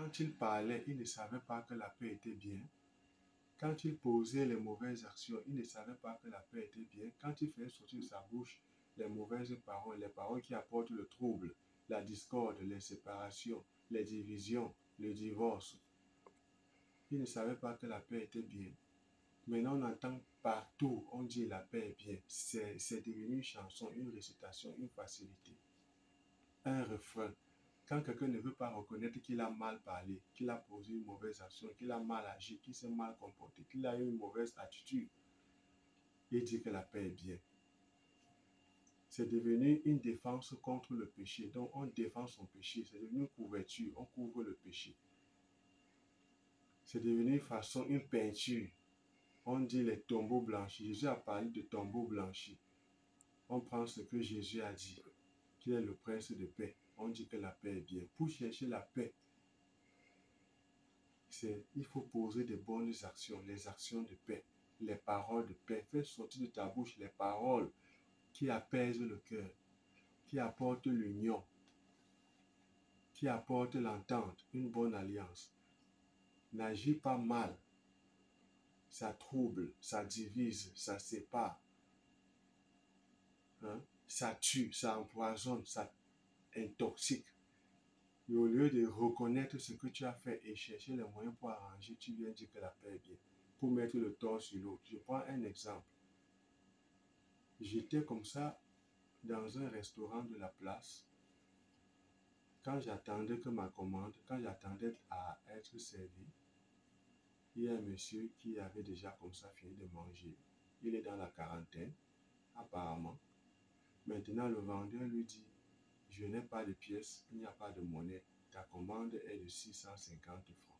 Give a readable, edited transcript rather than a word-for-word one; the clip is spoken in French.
Quand il parlait, il ne savait pas que la paix était bien. Quand il posait les mauvaises actions, il ne savait pas que la paix était bien. Quand il faisait sortir de sa bouche les mauvaises paroles, les paroles qui apportent le trouble, la discorde, les séparations, les divisions, le divorce, il ne savait pas que la paix était bien. Maintenant, on entend partout, on dit la paix est bien. C'est devenu une chanson, une récitation, une facilité, un refrain. Quand quelqu'un ne veut pas reconnaître qu'il a mal parlé, qu'il a posé une mauvaise action, qu'il a mal agi, qu'il s'est mal comporté, qu'il a eu une mauvaise attitude, il dit que la paix est bien. C'est devenu une défense contre le péché. Donc, on défend son péché. C'est devenu une couverture. On couvre le péché. C'est devenu une façon, une peinture. On dit les tombeaux blanchis. Jésus a parlé de tombeaux blanchis. On prend ce que Jésus a dit, qu'il est le prince de paix. On dit que la paix est bien. Pour chercher la paix, il faut poser des bonnes actions, les actions de paix, les paroles de paix. Fais sortir de ta bouche les paroles qui apaisent le cœur, qui apportent l'union, qui apportent l'entente, une bonne alliance. N'agis pas mal. Ça trouble, ça divise, ça sépare. Ça tue, ça empoisonne, ça intoxique. Et au lieu de reconnaître ce que tu as fait et chercher les moyens pour arranger, tu viens dire que la paix est bien, pour mettre le tort sur l'autre. Je prends un exemple. J'étais comme ça dans un restaurant de la place. Quand j'attendais que ma commande, quand j'attendais à être servi, il y a un monsieur qui avait déjà comme ça fini de manger. Il est dans la quarantaine, apparemment. Maintenant, le vendeur lui dit, je n'ai pas de pièces, il n'y a pas de monnaie. Ta commande est de 650 francs.